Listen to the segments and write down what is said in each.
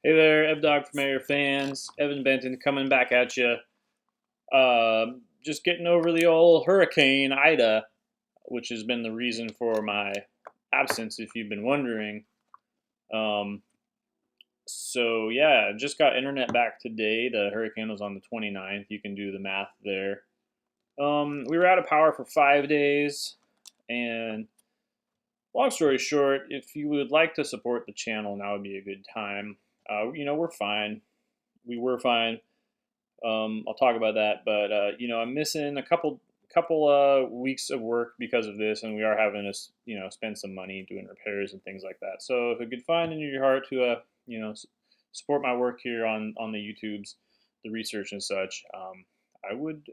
Hey there, Dogg from Air fans. Evan Benton coming back at you. Just getting over the old Hurricane Ida, which has been the reason for my absence, if you've been wondering. Um, so, yeah, just got internet back today. The hurricane was on the 29th. You can do the math there. We were out of power for 5 days. And long story short, if you would like to support the channel, now would be a good time. We're fine. We were fine. I'll talk about that, but I'm missing a couple weeks of work because of this, and we are having to spend some money doing repairs and things like that. So if you could find in your heart to support my work here on the YouTubes, the research and such, I would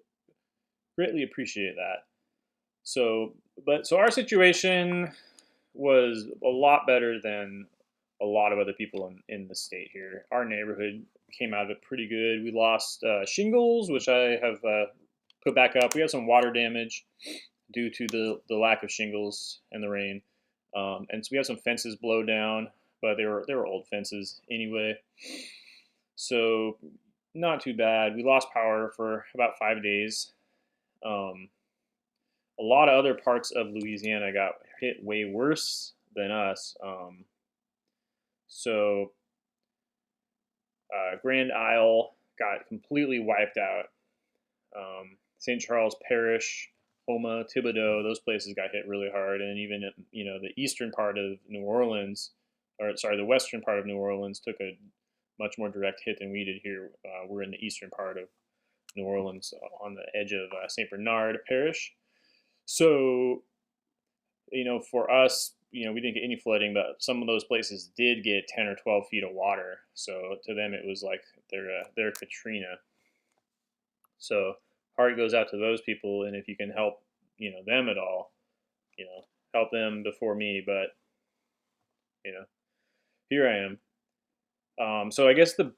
greatly appreciate that. So our situation was a lot better than a lot of other people in the state here. Our neighborhood came out of it pretty good. We lost shingles, which I have put back up. We had some water damage due to the lack of shingles and the rain, and so we had some fences blow down, but they were old fences anyway. So not too bad. We lost power for about 5 days. Um, a lot of other parts of Louisiana got hit way worse than us. So Grand Isle got completely wiped out. St. Charles Parish, Houma, Thibodaux, those places got hit really hard, and even the eastern part of New Orleans, or sorry, the western part of New Orleans took a much more direct hit than we did here. We're in the eastern part of New Orleans, on the edge of St. Bernard Parish. So for us, we didn't get any flooding, but some of those places did get 10 or 12 feet of water. So to them, it was like their Katrina. So heart goes out to those people, and if you can help, them at all, help them before me. But you know, here I am. So I guess the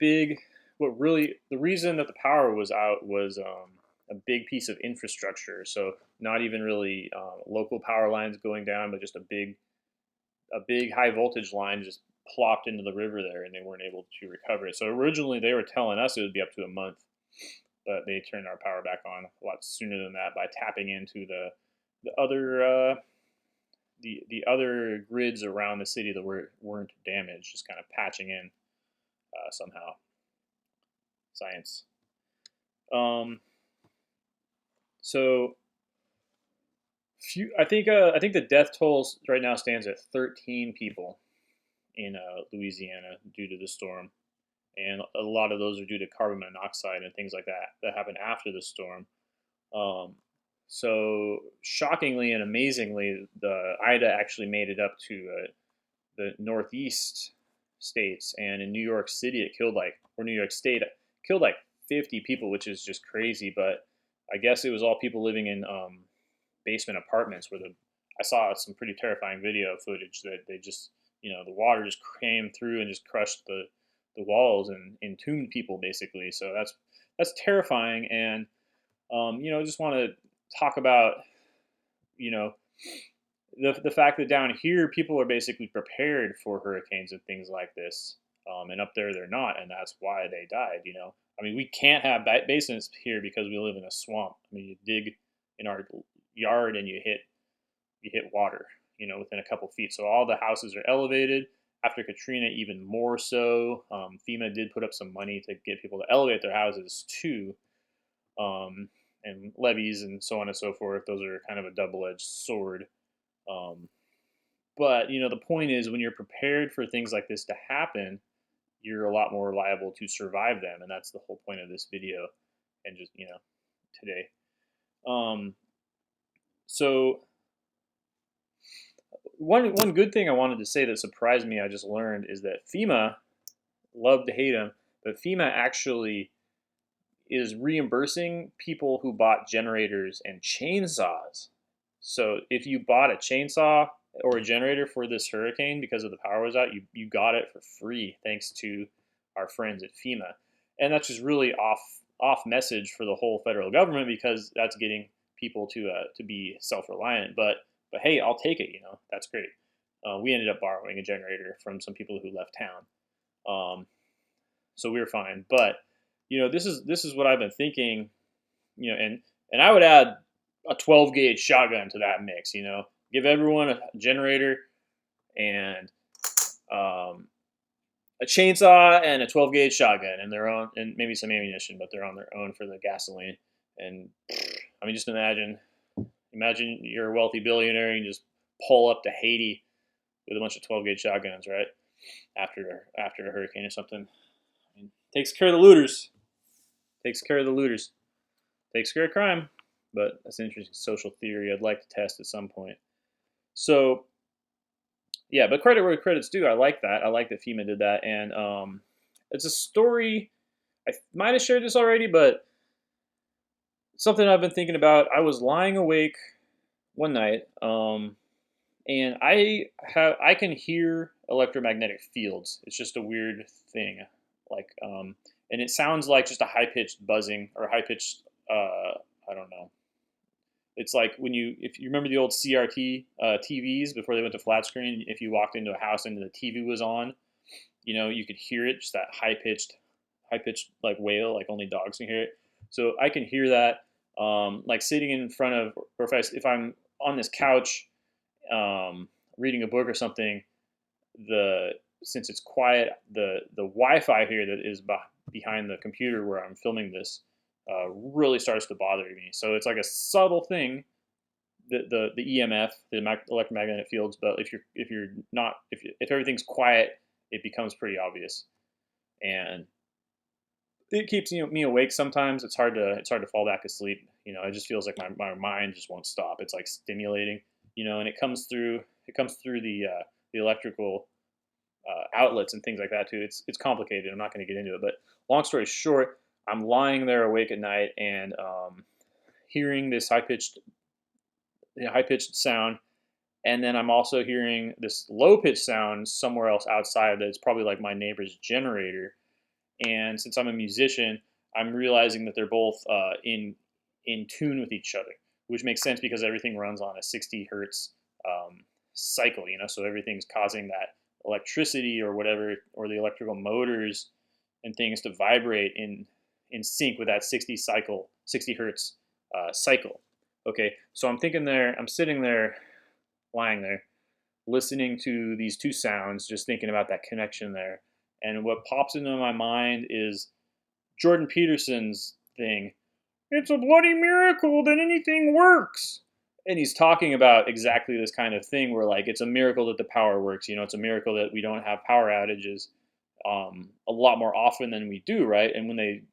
reason that the power was out was a big piece of infrastructure. So not even really local power lines going down, but just a big high voltage line just plopped into the river there, and they weren't able to recover it. So originally they were telling us it would be up to a month, but they turned our power back on a lot sooner than that by tapping into the other the other grids around the city that weren't damaged, just kind of patching in somehow. Science. Um, so I think the death toll right now stands at 13 people in Louisiana due to the storm, and a lot of those are due to carbon monoxide and things like that happened after the storm. Um, so shockingly and amazingly, the Ida actually made it up to the Northeast states, and in New York City, New York State it killed like 50 people, which is just crazy. But I guess it was all people living in basement apartments where I saw some pretty terrifying video footage that they just the water just came through and just crushed the walls and entombed people basically. So that's terrifying, and just want to talk about you know the fact that down here people are basically prepared for hurricanes and things like this, and up there they're not, and that's why they died. I mean, we can't have basements here because we live in a swamp. I mean, you dig in our yard and you hit water, within a couple feet. So all the houses are elevated. After Katrina, even more so. FEMA did put up some money to get people to elevate their houses too, and levees and so on and so forth. Those are kind of a double-edged sword. Um, but the point is, when you're prepared for things like this to happen, you're a lot more liable to survive them, and that's the whole point of this video, and just today. Um, so one good thing I wanted to say that surprised me, I just learned, is that FEMA, love to hate them, but FEMA actually is reimbursing people who bought generators and chainsaws. So if you bought a chainsaw or a generator for this hurricane because of the power was out, you got it for free thanks to our friends at FEMA. And that's just really off message for the whole federal government, because that's getting people to be self-reliant. But hey, I'll take it. That's great. We ended up borrowing a generator from some people who left town. so we were fine. But this is what I've been thinking. And I would add a 12 gauge shotgun to that mix. Give everyone a generator and a chainsaw and a 12 gauge shotgun, and their own, and maybe some ammunition, but they're on their own for the gasoline. And I mean, just imagine you're a wealthy billionaire and you just pull up to Haiti with a bunch of 12 gauge shotguns, right? After a hurricane or something. I mean, takes care of the looters. Takes care of the looters. Takes care of crime. But that's an interesting social theory I'd like to test at some point. So, yeah, but credit where credit's due. I like that. I like that FEMA did that. And it's a story. I might have shared this already, but something I've been thinking about. I was lying awake one night, and I can hear electromagnetic fields. It's just a weird thing, and it sounds like just a high pitched buzzing or high pitched. I don't know. It's like if you remember the old CRT TVs before they went to flat screen. If you walked into a house and the TV was on, you could hear it, just that high pitched like wail, like only dogs can hear it. So I can hear that, like sitting in front of, or if I'm on this couch, reading a book or something. Since it's quiet, the Wi-Fi here that is behind the computer where I'm filming this really starts to bother me. So it's like a subtle thing, the EMF, the electromagnetic fields. But if everything's quiet, it becomes pretty obvious, and it keeps me awake sometimes. It's hard to fall back asleep. It just feels like my mind just won't stop. It's like stimulating, and it comes through the electrical outlets and things like that too. It's complicated. I'm not going to get into it, but long story short, I'm lying there awake at night and hearing this high pitched sound, and then I'm also hearing this low pitched sound somewhere else outside that's probably like my neighbor's generator. And since I'm a musician, I'm realizing that they're both in tune with each other, which makes sense because everything runs on a 60 hertz cycle, so everything's causing that electricity or whatever, or the electrical motors and things to vibrate in sync with that 60 hertz cycle. Okay, so I'm sitting there, lying there, listening to these two sounds, just thinking about that connection there. And what pops into my mind is Jordan Peterson's thing. It's a bloody miracle that anything works. And he's talking about exactly this kind of thing where, like, it's a miracle that the power works. It's a miracle that we don't have power outages a lot more often than we do, right? And when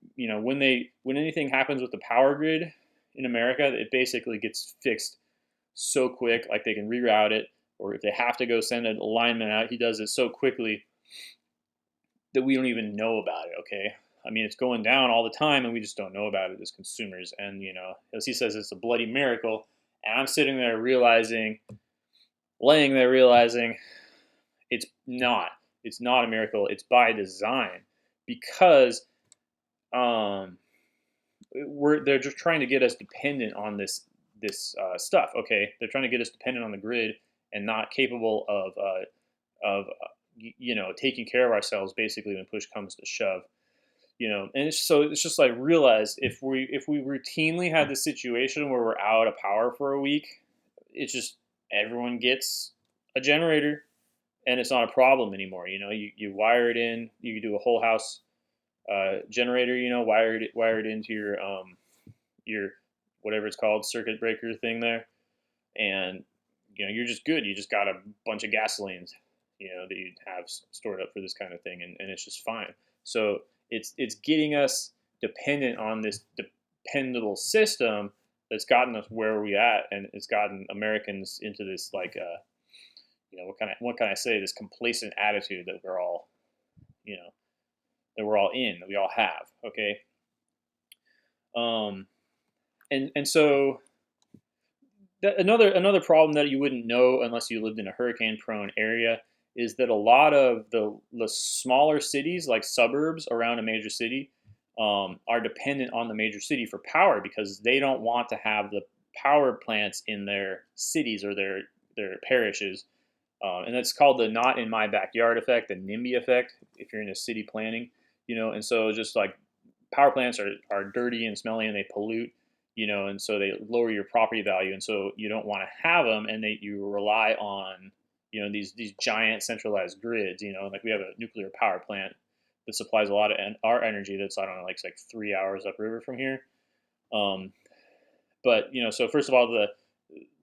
anything happens with the power grid in America, it basically gets fixed so quick. Like, they can reroute it, or if they have to go send a lineman out, he does it so quickly that we don't even know about it. Okay, I mean, it's going down all the time, and we just don't know about it as consumers. And as he says, it's a bloody miracle. And I'm sitting there laying there realizing it's not. It's not a miracle. It's by design, because they're just trying to get us dependent on this stuff. Okay, they're trying to get us dependent on the grid and not capable of taking care of ourselves, basically, when push comes to shove. And it's just like, realize if we routinely had this situation where we're out of power for a week, it's just everyone gets a generator and it's not a problem anymore. You wire it in, you can do a whole house generator, wire it into your whatever it's called, circuit breaker thing there, and you're just good. You just got a bunch of gasolines, that you have stored up for this kind of thing, and it's just fine. So it's getting us dependent on this dependable system that's gotten us where we at, and it's gotten Americans into this, like, what can I say, this complacent attitude that we're all that we all have. Okay. And so another problem that you wouldn't know unless you lived in a hurricane prone area is that a lot of the smaller cities, like suburbs around a major city, are dependent on the major city for power, because they don't want to have the power plants in their cities or their parishes. And that's called the not in my backyard effect, the NIMBY effect, if you're into city planning. and so just like power plants are dirty and smelly and they pollute, and so they lower your property value, and so you don't want to have them, and you rely on, these giant centralized grids, like we have a nuclear power plant that supplies a lot of our energy that's, I don't know, like it's like 3 hours upriver from here. Um, but so first of all,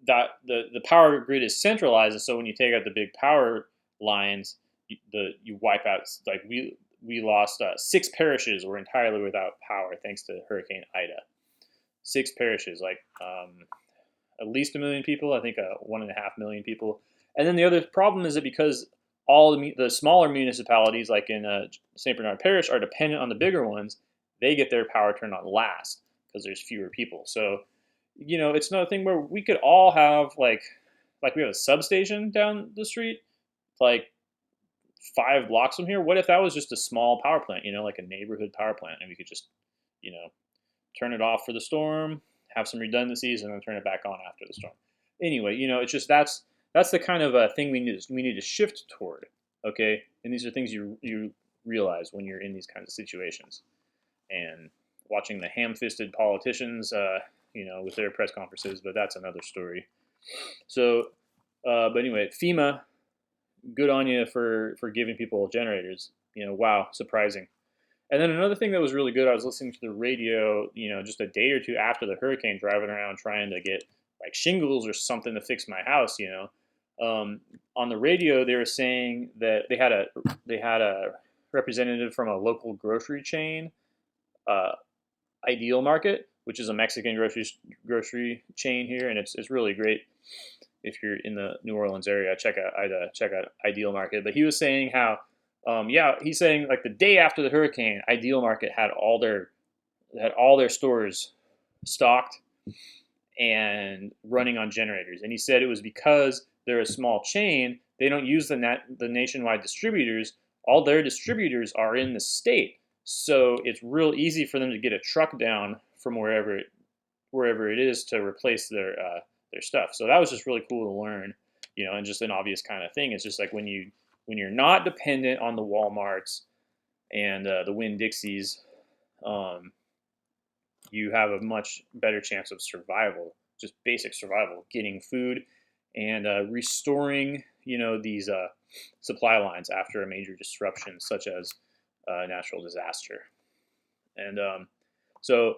the power grid is centralized, and so when you take out the big power lines, you wipe out, like we lost 6 parishes were entirely without power thanks to Hurricane Ida. 6 parishes, like at least 1 million people, I think 1.5 million people. And then the other problem is that because all the smaller municipalities, like in St. Bernard Parish, are dependent on the bigger ones, they get their power turned on last because there's fewer people. So, it's another thing where we could all have like we have a substation down the street, like 5 blocks from here. What if that was just a small power plant, like a neighborhood power plant, and we could just, you know, turn it off for the storm, have some redundancies, and then turn it back on after the storm. Anyway, it's just that's the kind of thing we need to shift toward. Okay, and these are things you realize when you're in these kinds of situations, and watching the ham-fisted politicians, with their press conferences. But that's another story. So, but anyway, FEMA, good on you for giving people generators. Wow, surprising. And then another thing that was really good, I was listening to the radio, just a day or two after the hurricane, driving around trying to get like shingles or something to fix my house. On the radio, they were saying that they had a representative from a local grocery chain, uh, Ideal Market, which is a Mexican grocery chain here, and it's really great. If you're in the New Orleans area, check out Ideal Market. But he was saying how, he's saying like the day after the hurricane, Ideal Market had all their stores stocked and running on generators. And he said it was because they're a small chain, they don't use the nationwide distributors. All their distributors are in the state, so it's real easy for them to get a truck down from wherever it is to replace their stuff. So that was just really cool to learn, and just an obvious kind of thing. It's just like when you're not dependent on the Walmarts and the Winn-Dixies, you have a much better chance of survival, just basic survival, getting food and restoring, these supply lines after a major disruption such as natural disaster. And so,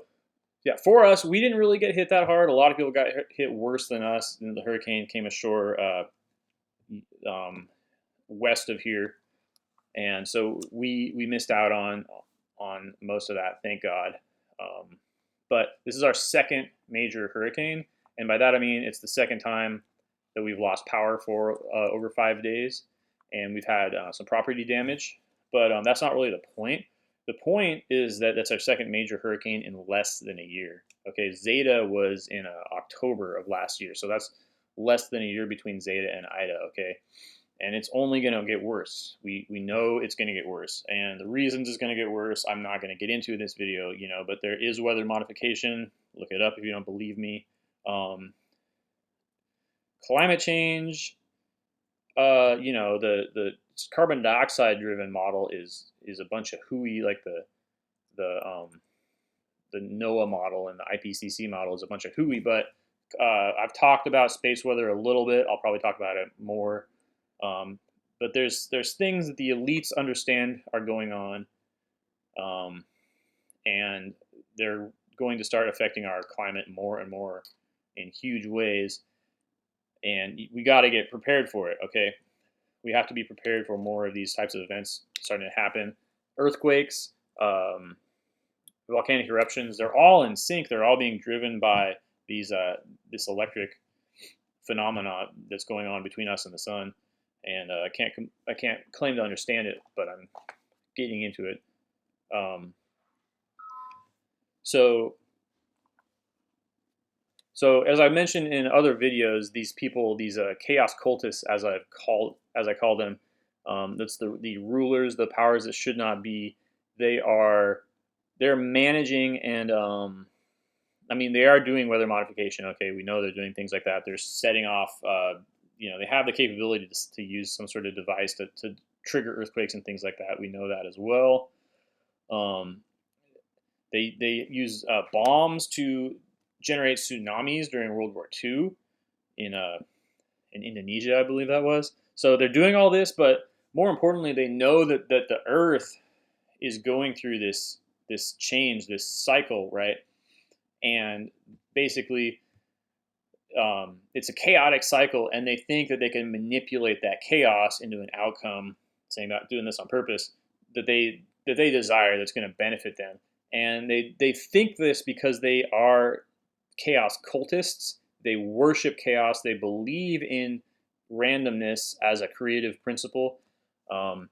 yeah, for us, we didn't really get hit that hard. A lot of people got hit worse than us. And the hurricane came ashore west of here, and so we missed out on most of that. Thank God. But this is our second major hurricane, and by that I mean it's the second time that we've lost power for over 5 days, and we've had some property damage. But that's not really the point. The point is that that's our second major hurricane in less than a year. Okay, Zeta was in October of last year, so that's less than a year between Zeta and Ida. Okay, and it's only going to get worse. We know it's going to get worse, and the reasons it's going to get worse, I'm not going to get into in this video, but there is weather modification. Look it up if you don't believe me. Climate change, the carbon dioxide driven model is a bunch of hooey, like the NOAA model and the IPCC model is a bunch of hooey. But I've talked about space weather a little bit. I'll probably talk about it more. But there's things that the elites understand are going on, and they're going to start affecting our climate more and more in huge ways. And we got to get prepared for it. Okay, we have to be prepared for more of these types of events starting to happen. Earthquakes, volcanic eruptions, they're all in sync. They're all being driven by this electric phenomena that's going on between us and the sun. And I can't claim to understand it, but I'm getting into it. So as I mentioned in other videos, these people, these chaos cultists, as I call them, that's the rulers, the powers that should not be. They're managing, and they are doing weather modification. Okay, we know they're doing things like that. They're setting off. They have the capability to use some sort of device to trigger earthquakes and things like that. We know that as well. Um, they use bombs to generate tsunamis during World War II in in Indonesia, I believe that was. So they're doing all this, but more importantly, they know that the Earth is going through this change, this cycle, right? And basically, it's a chaotic cycle, and they think that they can manipulate that chaos into an outcome, saying about doing this on purpose, that they desire, that's going to benefit them. And they think this because they are chaos cultists. They worship chaos. They believe in randomness as a creative principle. Um,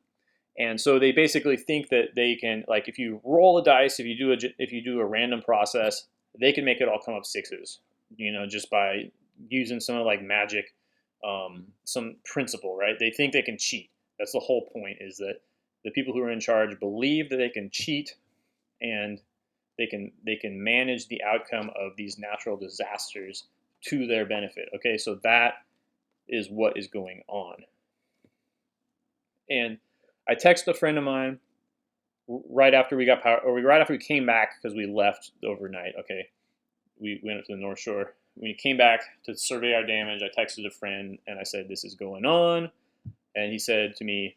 and so they basically think that they can, like, if you roll a dice, if you do a random process, they can make it all come up sixes, just by using some of like magic, some principle, right? They think they can cheat. That's the whole point, is that the people who are in charge believe that they can cheat, and they can manage the outcome of these natural disasters to their benefit. Okay, so that is what is going on. And I texted a friend of mine right after we got power, or right after we came back, because we left overnight. Okay, we went up to the North Shore. When we came back to survey our damage, I texted a friend and I said, "This is going on," and he said to me,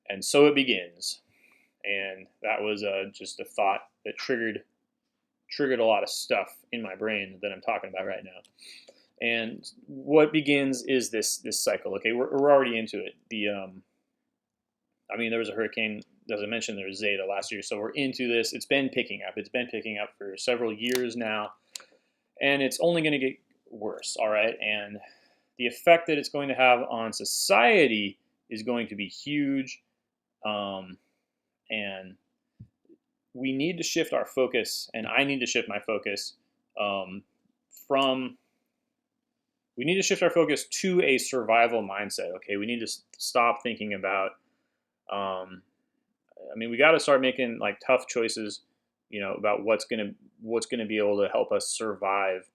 "And so it begins." And that was just a thought that triggered a lot of stuff in my brain that I'm talking about right now. And what begins is this cycle. Okay, we're already into it. There was a hurricane, as I mentioned. There was Zeta last year, so we're into this. It's been picking up. It's been picking up for several years now, and it's only going to get worse. All right, and the effect that it's going to have on society is going to be huge, and we need to shift our focus, and I need to shift my focus from. We need to shift our focus to a survival mindset. Okay, we need to stop thinking about. We got to start making like tough choices, about what's gonna be able to help us survive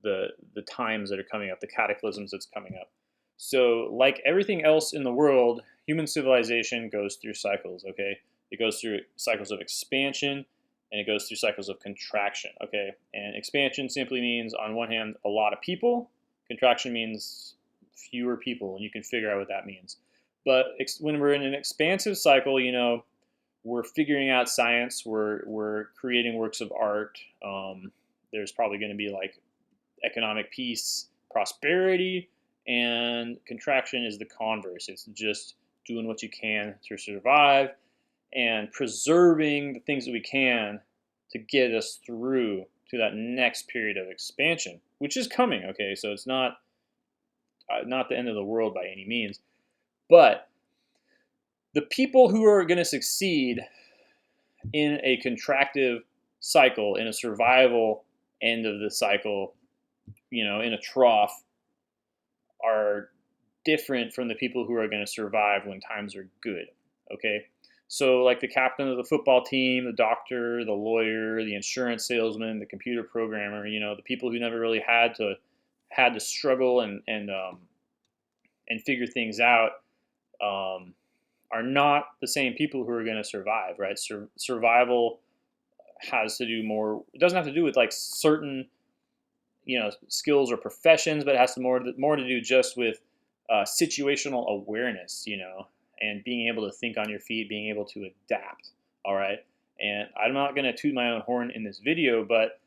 the times that are coming up, the cataclysms that's coming up. So, like everything else in the world, human civilization goes through cycles. Okay, it goes through cycles of expansion, and it goes through cycles of contraction. Okay, and expansion simply means, on one hand, a lot of people. Contraction means fewer people, and you can figure out what that means. But when we're in an expansive cycle, we're figuring out science. We're creating works of art. There's probably going to be like economic peace, prosperity, and contraction is the converse. It's just doing what you can to survive and preserving the things that we can to get us through to that next period of expansion, which is coming. Okay, so it's not the end of the world by any means, but the people who are going to succeed in a contractive cycle, in a survival end of the cycle, in a trough, are different from the people who are going to survive when times are good. Okay, so like the captain of the football team, the doctor, the lawyer, the insurance salesman, the computer programmer, the people who never really had to struggle and figure things out, are not the same people who are going to survive, right? Survival has to do more. It doesn't have to do with like certain, skills or professions, but it has to more to do just with situational awareness, and being able to think on your feet, being able to adapt. All right, and I'm not going to toot my own horn in this video, but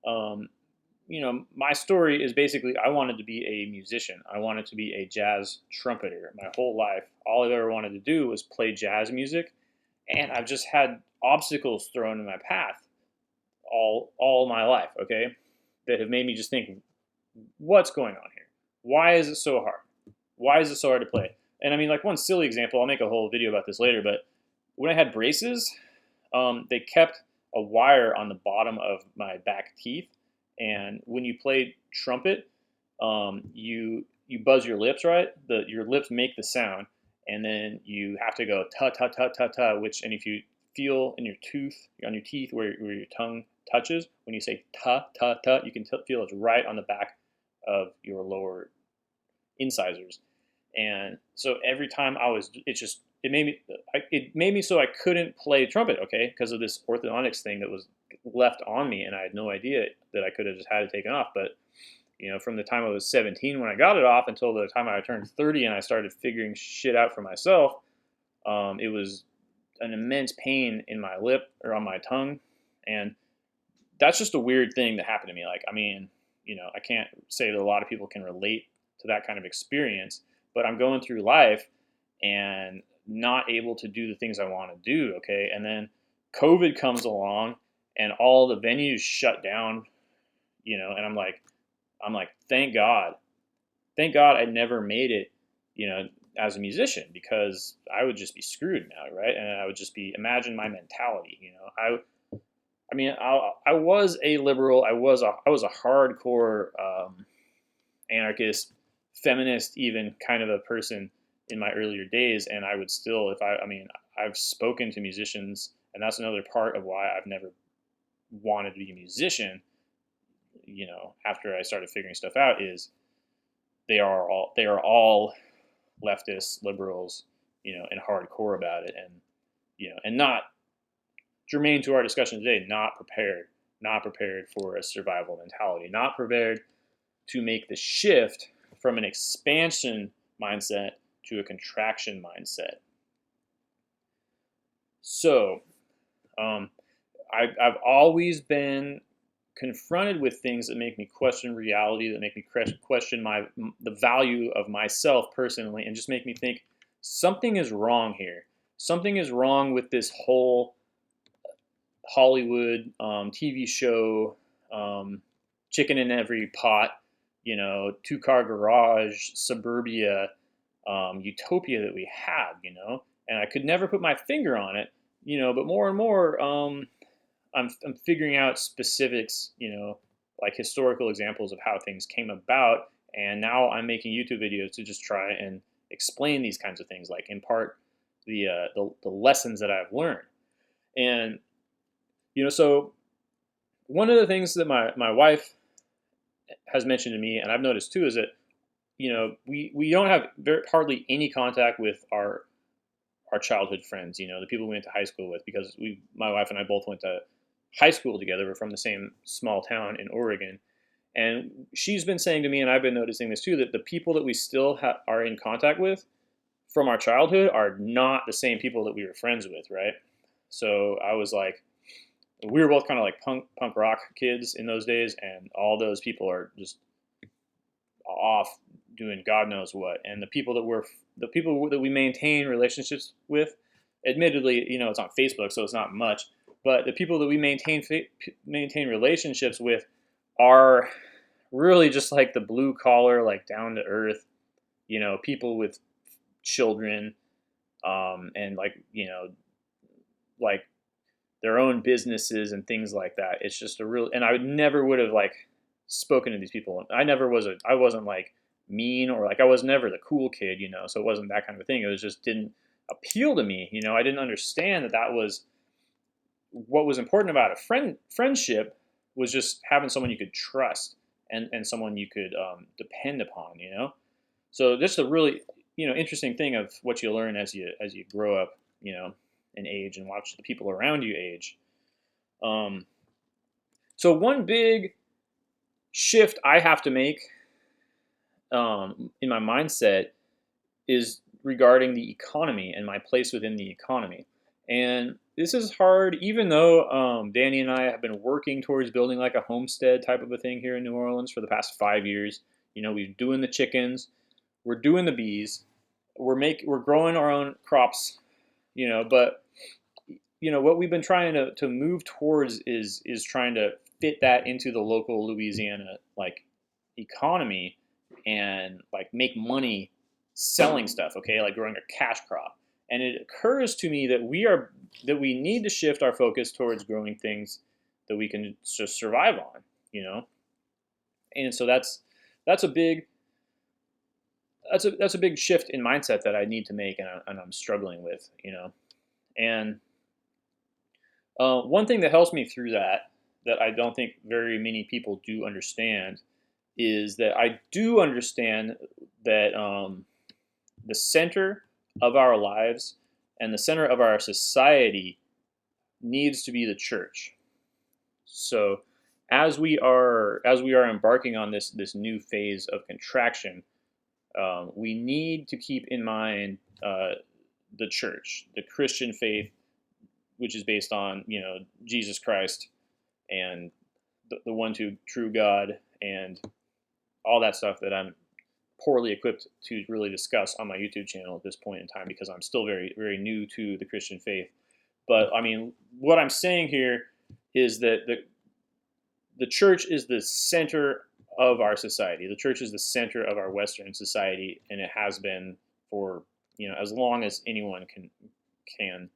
my story is basically, I wanted to be a musician. I wanted to be a jazz trumpeter my whole life. All I've ever wanted to do was play jazz music, and I've just had obstacles thrown in my path all my life, okay, that have made me just think, what's going on here? Why is it so hard? Why is it so hard to play? And like one silly example, I'll make a whole video about this later, but when I had braces, they kept a wire on the bottom of my back teeth. And when you play trumpet, you buzz your lips, right? Your lips make the sound, and then you have to go ta ta ta ta ta. And if you feel in your teeth where your tongue touches, when you say ta ta ta, you can feel it's right on the back of your lower incisors. And so every time it it made me so I couldn't play trumpet, okay, because of this orthodontics thing that was left on me, and I had no idea that I could have just had it taken off. But from the time I was 17 when I got it off until the time I turned 30 and I started figuring shit out for myself, it was an immense pain in my lip or on my tongue, and that's just a weird thing that happened to me. Like, I mean, I can't say that a lot of people can relate to that kind of experience, but I'm going through life and not able to do the things I want to do. Okay. And then COVID comes along and all the venues shut down, and I'm like, thank God I never made it, as a musician, because I would just be screwed now. Right. And I would just imagine my mentality, I mean, I was a liberal. I was a hardcore anarchist, feminist, even kind of a person in my earlier days. And I would still, I mean, I've spoken to musicians, and that's another part of why I've never wanted to be a musician. After I started figuring stuff out, is they are all leftists, liberals, and hardcore about it, and not germane to our discussion today, not prepared for a survival mentality, not prepared to make the shift from an expansion mindset to a contraction mindset. So, I've always been confronted with things that make me question reality, that make me question the value of myself personally, and just make me think something is wrong here. Something is wrong with this whole Hollywood TV show, chicken in every pot, 2-car garage, suburbia, utopia that we have, and I could never put my finger on it, but more and more, I'm figuring out specifics, like historical examples of how things came about, and now I'm making YouTube videos to just try and explain these kinds of things, like impart the lessons that I've learned. And so one of the things that my wife has mentioned to me, and I've noticed too, is that we don't have hardly any contact with our childhood friends, the people we went to high school with, because my wife and I both went to high school together. We're from the same small town in Oregon. And she's been saying to me, and I've been noticing this too, that the people that we still are in contact with from our childhood are not the same people that we were friends with, right? So I was like, we were both kind of like punk rock kids in those days, and all those people are just off doing God knows what. And the people that we maintain relationships with, admittedly, it's on Facebook, so it's not much, but the people that we maintain relationships with are really just like the blue collar, like down to earth, people with children, and like their own businesses and things like that. It's just and I never would have like spoken to these people. I wasn't like mean, or like I was never the cool kid, so it wasn't that kind of a thing. It was just didn't appeal to me. I didn't understand that was what was important about a friendship, was just having someone you could trust, and someone you could depend upon, So just a really, interesting thing of what you learn as you grow up, in age, and watch the people around you age. So one big shift I have to make in my mindset is regarding the economy and my place within the economy. And this is hard, even though Danny and I have been working towards building like a homestead type of a thing here in New Orleans for the past 5 years. We're doing the chickens, we're doing the bees, we're growing our own crops, but what we've been trying to move towards is trying to fit that into the local Louisiana like economy, and like make money selling stuff, okay, like growing a cash crop. And it occurs to me that we need to shift our focus towards growing things that we can just survive on, And so that's a big shift in mindset that I need to make, and I'm struggling with, And one thing that helps me through that I don't think very many people do understand, is that I do understand that the center of our lives and the center of our society needs to be the church. So as we are embarking on this new phase of contraction, we need to keep in mind the church, the Christian faith, which is based on Jesus Christ and the one true God, and all that stuff that I'm poorly equipped to really discuss on my YouTube channel at this point in time, because I'm still very, very new to the Christian faith. But I mean, what I'm saying here is that the church is the center of our society. The church is the center of our Western society, and it has been for as long as anyone can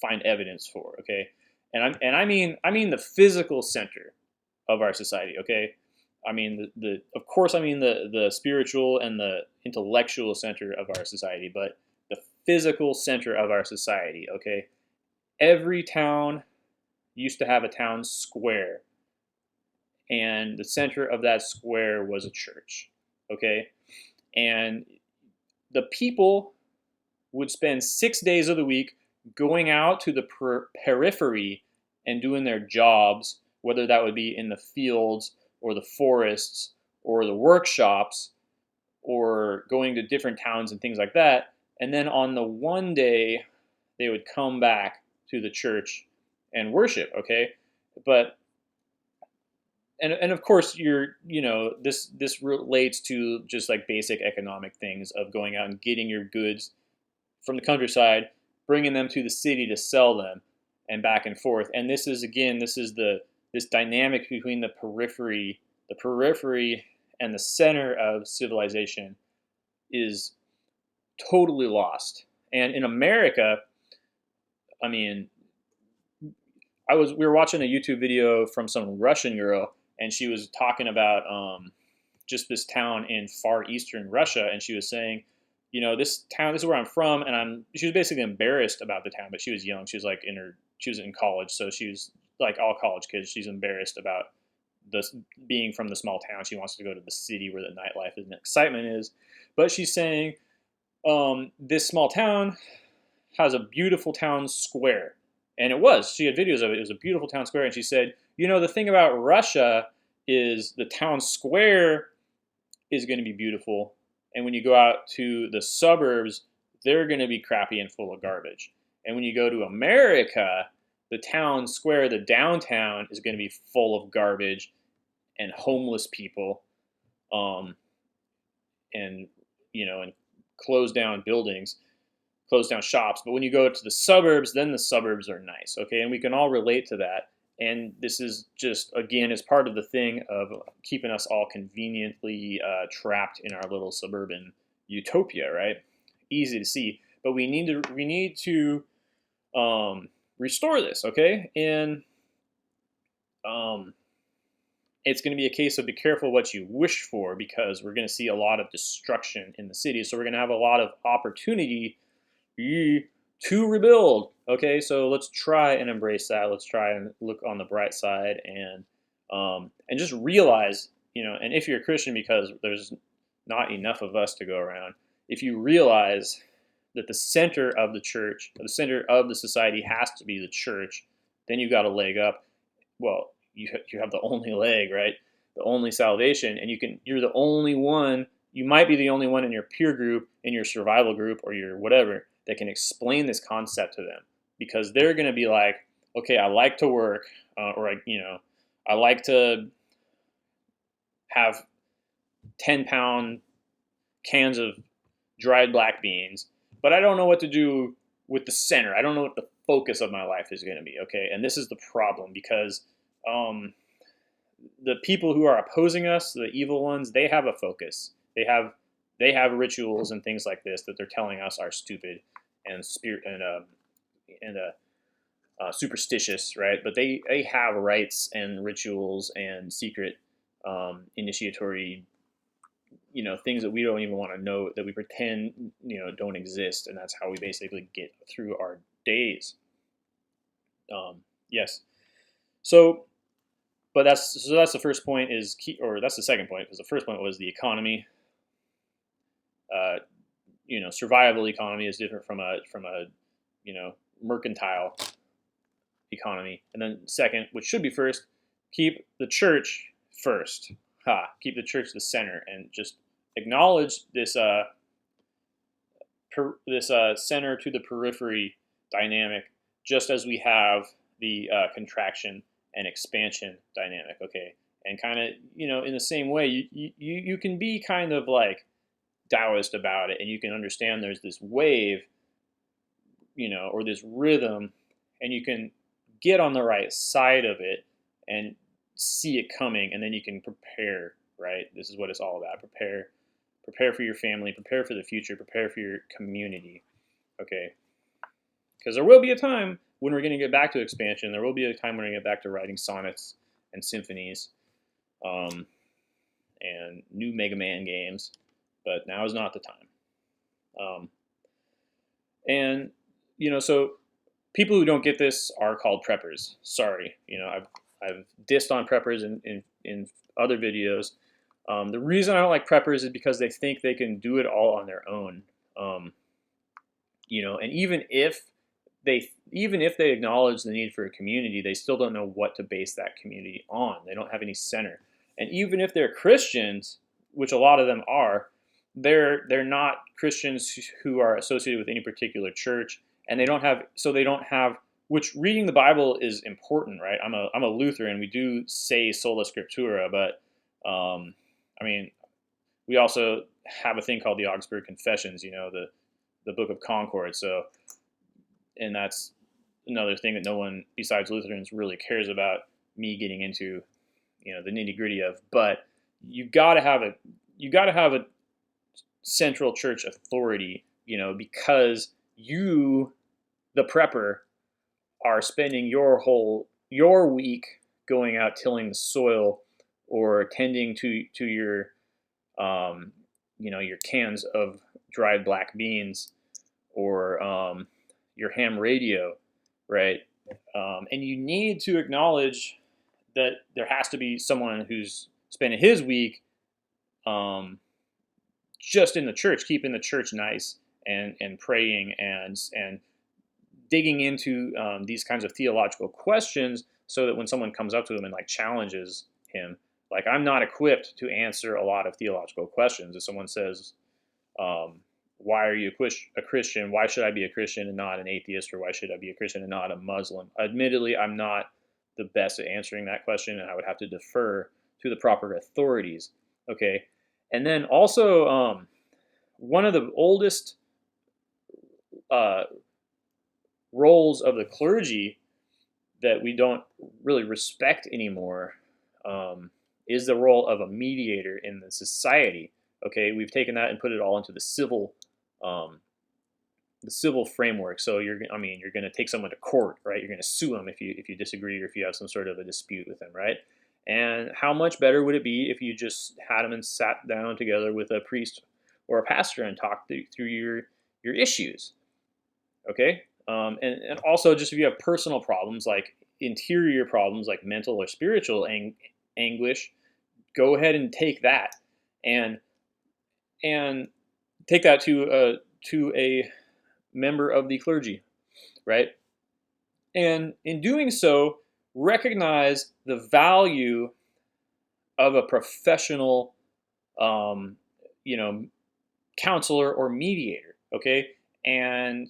find evidence for. Okay, and I mean the physical center of our society. Okay, I mean the of course I mean the spiritual and the intellectual center of our society, but the physical center of our society. Okay, every town used to have a town square, and the center of that square was a church. Okay, and the people would spend 6 days of the week going out to the periphery and doing their jobs, whether that would be in the fields or the forests or the workshops or going to different towns and things like that. And then on the one day, they would come back to the church and worship. Okay, but and of course this relates to just like basic economic things of going out and getting your goods from the countryside, bringing them to the city to sell them, and back and forth. And this is this dynamic between the periphery and the center of civilization is totally lost. And in America, I mean, we were watching a YouTube video from some Russian girl, and she was talking about just this town in far eastern Russia, and she was saying, this town, this is where I'm from, and she was basically embarrassed about the town, but she was young. She was like she was in college, so she was like all college kids. She's embarrassed about this being from the small town. She wants to go to the city where the nightlife and excitement is. But she's saying this small town has a beautiful town square. And she had videos of it. It was a beautiful town square. And she said, the thing about Russia is the town square is going to be beautiful. And when you go out to the suburbs, they're going to be crappy and full of garbage. And when you go to America, the town square, the downtown, is going to be full of garbage and homeless people, and and closed down buildings, closed down shops. But when you go to the suburbs, then the suburbs are nice. Okay, and we can all relate to that. And this is just, again, is part of the thing of keeping us all conveniently trapped in our little suburban utopia, right? Easy to see, but we need to restore this, okay? And it's going to be a case of be careful what you wish for, because we're going to see a lot of destruction in the cities. So we're going to have a lot of opportunity to rebuild. Okay, so let's try and embrace that. Let's try and look on the bright side, and just realize, and if you're a Christian, because there's not enough of us to go around, if you realize that the center of the church, the center of the society has to be the church, then you've got a leg up. Well, you have the only leg, right? The only salvation, and you're the only one. You might be the only one in your peer group, in your survival group, or your whatever, that can explain this concept to them, because they're going to be like, okay, I like to work, or I like to have 10-pound cans of dried black beans, but I don't know what to do with the center. I don't know what the focus of my life is going to be. Okay, and this is the problem, because the people who are opposing us, the evil ones, they have a focus. They have rituals and things like this that they're telling us are stupid and superstitious, right? But they have rites and rituals and secret initiatory, things that we don't even want to know, that we pretend don't exist, and that's how we basically get through our days. Yes. So, but that's the first point or that's the second point, because the first point was the economy. survival economy is different from a mercantile economy. And then second, which should be first, keep the church first. Keep the church the center, and just acknowledge this center to the periphery dynamic, just as we have the contraction and expansion dynamic. Okay, and kind of in the same way, you can be kind of like Taoist about it, and you can understand there's this wave, or this rhythm, and you can get on the right side of it and see it coming, and then you can prepare. Right, this is what it's all about. Prepare for your family, prepare for the future, prepare for your community. Okay, because there will be a time when we're going to get back to expansion. There will be a time when we're going to get back to writing sonnets and symphonies, and new Mega Man games, but now is not the time. And so people who don't get this are called preppers. Sorry, I've dissed on preppers in other videos. The reason I don't like preppers is because they think they can do it all on their own. And even if they acknowledge the need for a community, they still don't know what to base that community on. They don't have any center. And even if they're Christians, which a lot of them are, they're not Christians who are associated with any particular church, and they don't have. Which reading the Bible is important, right? I'm a Lutheran. We do say sola scriptura, but we also have a thing called the Augsburg Confessions. The Book of Concord. So, and that's another thing that no one besides Lutherans really cares about me getting into, the nitty gritty of. But you got to have a central church authority, because you, the prepper, are spending your week going out tilling the soil or tending to your your cans of dried black beans, or your ham radio, right? And you need to acknowledge that there has to be someone who's spending his week just in the church, keeping the church nice, and praying and digging into these kinds of theological questions, so that when someone comes up to him and challenges him, I'm not equipped to answer a lot of theological questions. If someone says, why are you a Christian? Why should I be a Christian and not an atheist? Or why should I be a Christian and not a Muslim? Admittedly, I'm not the best at answering that question, and I would have to defer to the proper authorities. Okay. And then also, one of the oldest roles of the clergy that we don't really respect anymore is the role of a mediator in the society. Okay, we've taken that and put it all into the civil framework. So you're going to take someone to court, right? You're going to sue them if you disagree, or if you have some sort of a dispute with them, right? And how much better would it be if you just had them and sat down together with a priest or a pastor and talked through your issues? Okay, and also, just if you have personal problems, like interior problems, like mental or spiritual anguish, go ahead and take that and take that to a member of the clergy, right? And in doing so, recognize the value of a professional, counselor or mediator, okay? And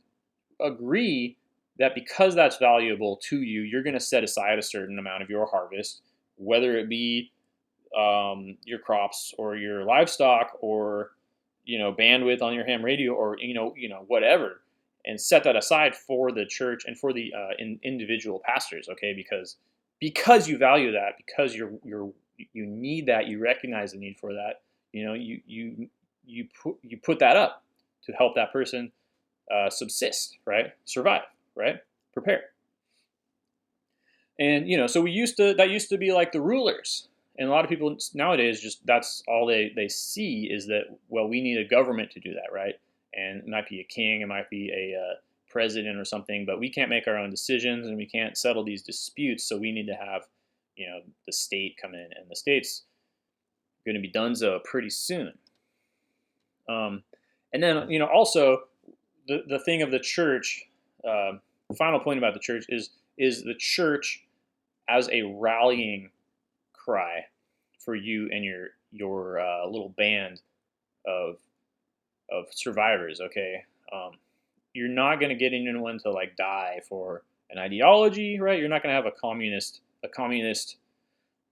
agree that because that's valuable to you, you're going to set aside a certain amount of your harvest, whether it be your crops or your livestock, or bandwidth on your ham radio, or whatever, and set that aside for the church and for the individual pastors. Okay, because you value that, because you need that, you recognize the need for that. You put that up to help that person subsist, right? Survive, right? Prepare. And so that used to be like the rulers. And a lot of people nowadays, just that's all they see, is that, well, we need a government to do that, right? And it might be a king, it might be a president or something, but we can't make our own decisions, and we can't settle these disputes, so we need to have the state come in, and the state's going to be donezo pretty soon. And then, also the thing of the church. The final point about the church is the church as a rallying cry for you and your little band of survivors. Okay, you're not going to get anyone to like die for an ideology, right? You're not going to have a communist.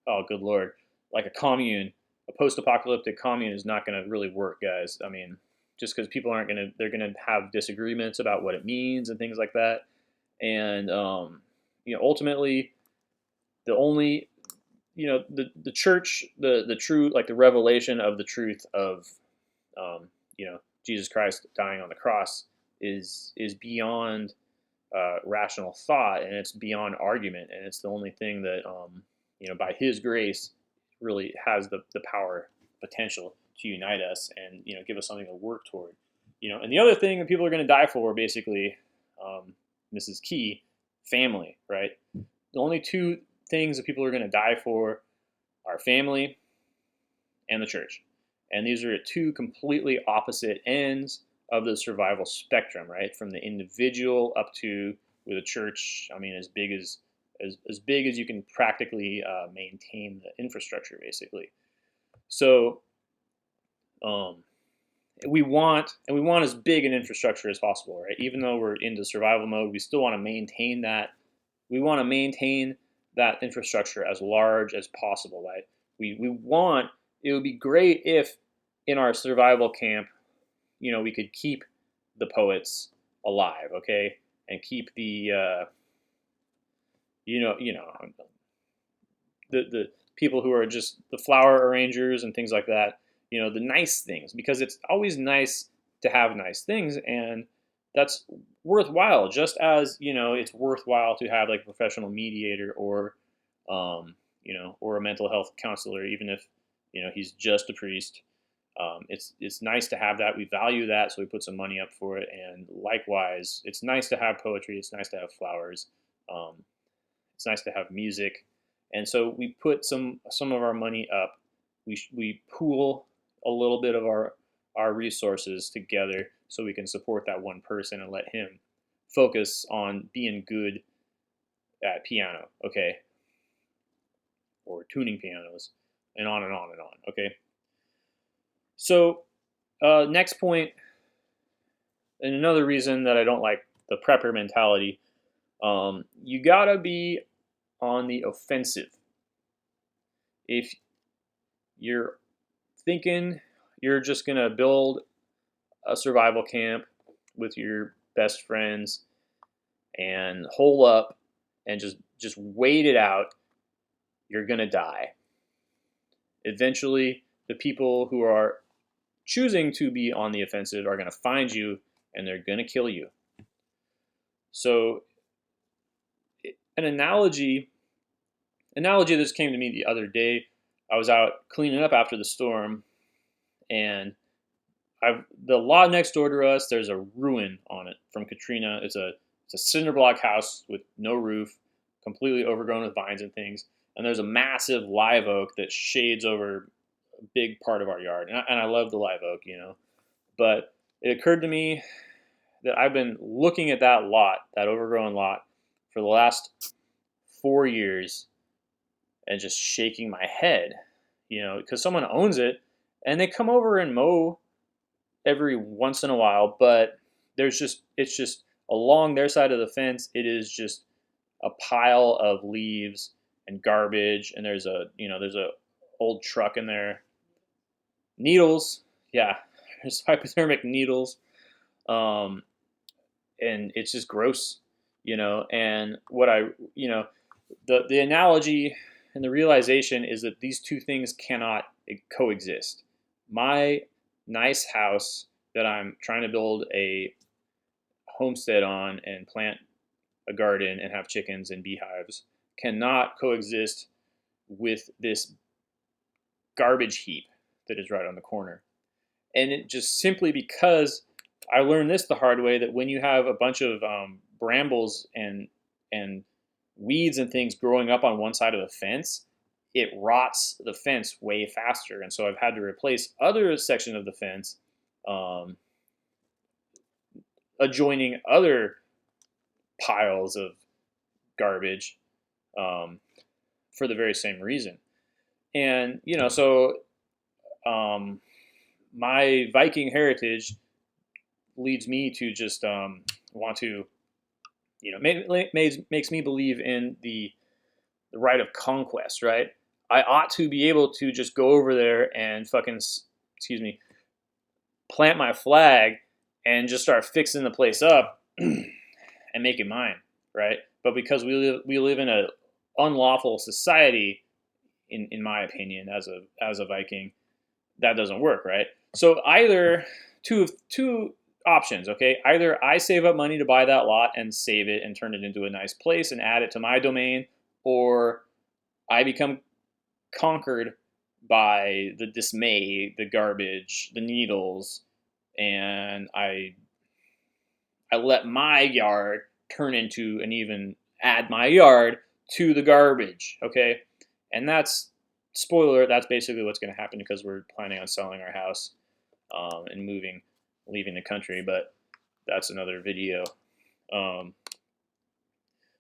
Oh, good lord, like a commune, a post-apocalyptic commune is not going to really work, guys. I mean, just because people aren't going to, they're going to have disagreements about what it means and things like that. And ultimately, the only the church, the true, like the revelation of the truth of Jesus Christ dying on the cross is beyond rational thought, and it's beyond argument, and it's the only thing that by His grace really has the power, potential to unite us and give us something to work toward. And the other thing that people are going to die for, basically, this is key, family, right? The only two things that people are going to die for are family and the church. And these are at two completely opposite ends of the survival spectrum, right? From the individual up to, with a church, I mean, as big as you can practically maintain the infrastructure, basically. So we want as big an infrastructure as possible, right? Even though we're into survival mode, we still want to maintain that. We want to maintain that infrastructure as large as possible, right? It would be great if in our survival camp, we could keep the poets alive, okay, and keep the the people who are just the flower arrangers and things like that, the nice things, because it's always nice to have nice things, and that's worthwhile, just as it's worthwhile to have like a professional mediator or or a mental health counselor, even if he's just a priest. It's nice to have that. We value that, so we put some money up for it. And likewise, it's nice to have poetry. It's nice to have flowers. It's nice to have music. And so we put some of our money up. We pool a little bit of our resources together so we can support that one person and let him focus on being good at piano, okay, or tuning pianos, and on and on and on, okay. So next point, and another reason that I don't like the prepper mentality, you gotta be on the offensive. If you're thinking you're just gonna build a survival camp with your best friends and hole up and just wait it out, you're gonna die. Eventually, the people who are choosing to be on the offensive are going to find you and they're going to kill you. So an analogy this came to me the other day. I was out cleaning up after the storm, and the lot next door to us, there's a ruin on it from Katrina. It's a cinder block house with no roof, completely overgrown with vines and things. And there's a massive live oak that shades over a big part of our yard. And I love the live oak, But it occurred to me that I've been looking at that lot, that overgrown lot, for the last 4 years and just shaking my head, because someone owns it and they come over and mow every once in a while, but it's just along their side of the fence, it is just a pile of leaves and garbage, and there's a old truck in there. Needles, yeah, there's hypodermic needles, and it's just gross, And what the analogy and the realization is that these two things cannot coexist. My nice house that I'm trying to build a homestead on and plant a garden and have chickens and beehives cannot coexist with this garbage heap that is right on the corner. And it just simply because I learned this the hard way, that when you have a bunch of brambles and weeds and things growing up on one side of the fence, it rots the fence way faster. And so I've had to replace other sections of the fence adjoining other piles of garbage for the very same reason. And so my Viking heritage leads me to just want to, makes me believe in the right of conquest, right? I ought to be able to just go over there and fucking, excuse me, plant my flag and just start fixing the place up and make it mine, right? But because we live in a unlawful society, in my opinion, as a Viking, that doesn't work, right? So either two options, okay? Either I save up money to buy that lot and save it and turn it into a nice place and add it to my domain, or I become conquered by the dismay, the garbage, the needles, and I let my yard turn into and even add my yard to the garbage, okay? And that's, spoiler, that's basically what's going to happen because we're planning on selling our house and leaving the country, but that's another video.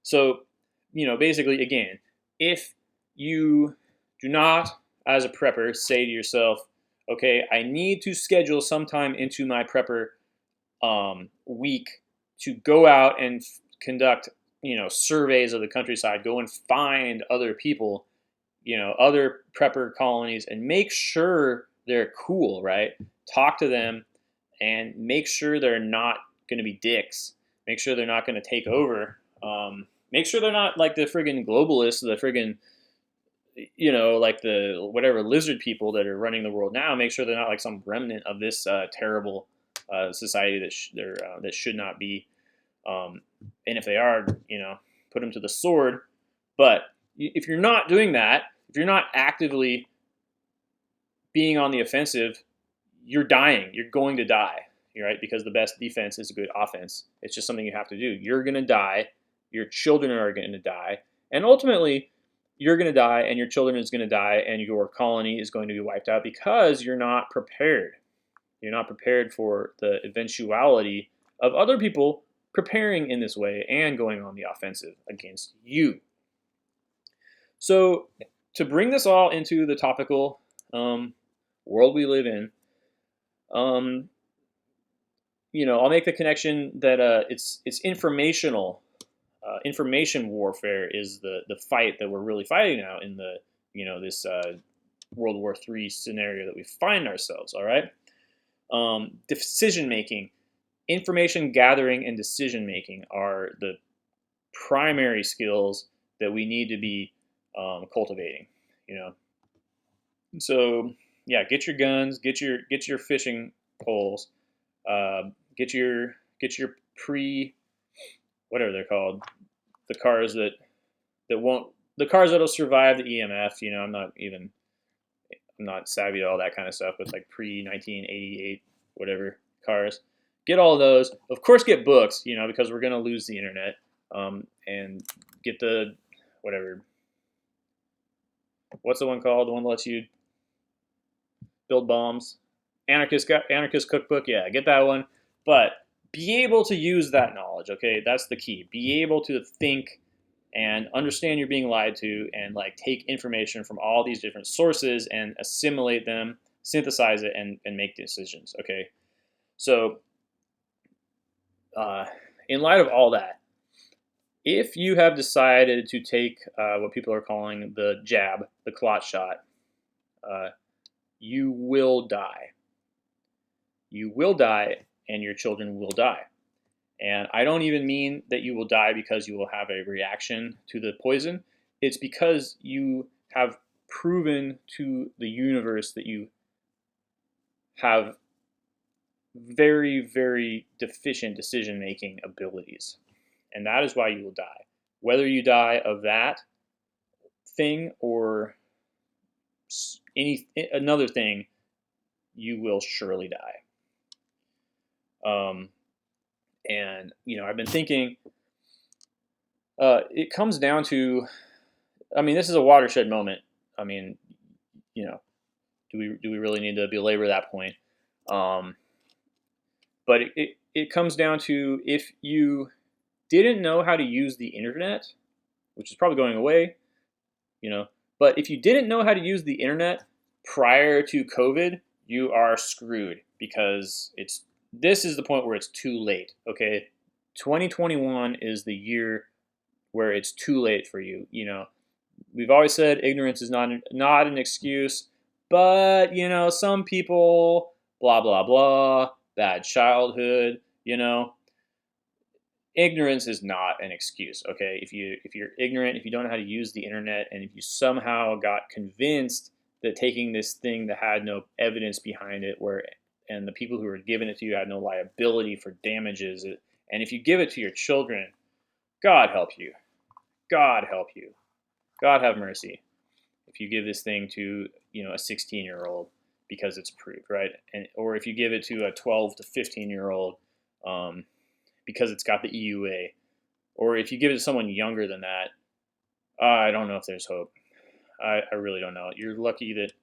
So, basically, again, if you do not, as a prepper, say to yourself, okay, I need to schedule some time into my prepper week to go out and conduct, surveys of the countryside, go and find other people, other prepper colonies, and make sure they're cool, right? Talk to them and make sure they're not going to be dicks. Make sure they're not going to take over. Make sure they're not like the friggin' globalists, the friggin', like the whatever lizard people that are running the world now. Make sure they're not like some remnant of this terrible society that should not be. And if they are, put them to the sword. But if you're not doing that, if you're not actively being on the offensive, you're dying. You're going to die, right? Because the best defense is a good offense. It's just something you have to do. You're going to die. Your children are going to die. And ultimately, you're going to die and your children is going to die and your colony is going to be wiped out because you're not prepared. You're not prepared for the eventuality of other people preparing in this way and going on the offensive against you. So to bring this all into the topical world we live in, I'll make the connection that it's informational. Information warfare is the fight that we're really fighting now in the this World War III scenario that we find ourselves. All right, decision making, information gathering, and decision making are the primary skills that we need to be cultivating. So yeah, get your guns, get your fishing poles, get your whatever they're called, the cars the cars that'll survive the EMF. I'm not savvy to all that kind of stuff with like pre 1988 whatever cars. Get all those. Of course, get books. Because we're gonna lose the internet. And get the whatever. What's the one called? The one that lets you build bombs. Anarchist cookbook. Yeah, get that one. But be able to use that knowledge, okay? That's the key. Be able to think and understand you're being lied to and like take information from all these different sources and assimilate them, synthesize it, and make decisions, okay? So in light of all that, if you have decided to take what people are calling the jab, the clot shot, you will die. You will die and your children will die. And I don't even mean that you will die because you will have a reaction to the poison. It's because you have proven to the universe that you have very, very deficient decision-making abilities. And that is why you will die. Whether you die of that thing or another thing, you will surely die. And I've been thinking, it comes down to, this is a watershed moment. Do we really need to belabor that point? But it comes down to if you didn't know how to use the internet, which is probably going away, you know, but if you didn't know how to use the internet prior to COVID, you are screwed because this is the point where it's too late. Okay, 2021 is the year where it's too late for you. You know, we've always said ignorance is not an excuse, but some people, blah blah blah, bad childhood. Ignorance is not an excuse. Okay, if you're ignorant, if you don't know how to use the internet, and if you somehow got convinced that taking this thing that had no evidence behind it, and the people who were giving it to you had no liability for damages, and if you give it to your children, God help you, God help you, God have mercy. If you give this thing to a 16-year-old because it's proved right, or if you give it to a 12 to 15-year-old. Because it's got the EUA, or if you give it to someone younger than that, I don't know if there's hope. I really don't know. You're lucky that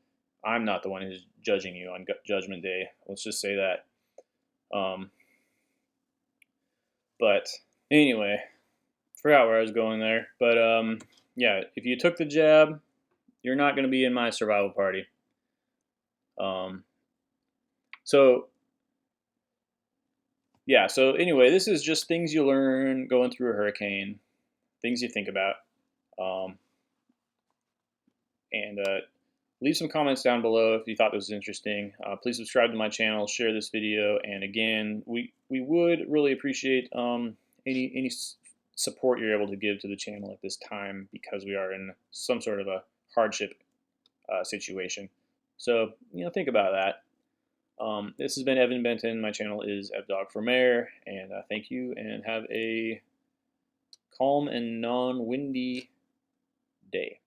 I'm not the one who's judging you on Judgment Day. Let's just say that. But anyway, forgot where I was going there. But yeah, if you took the jab, you're not going to be in my survival party. So yeah, so anyway, this is just things you learn going through a hurricane, things you think about. And leave some comments down below if you thought this was interesting. Please subscribe to my channel, share this video, and again, we would really appreciate any support you're able to give to the channel at this time, because we are in some sort of a hardship situation. So think about that. This has been Evan Benton. My channel is Dogg for Mayor, and thank you, and have a calm and non-windy day.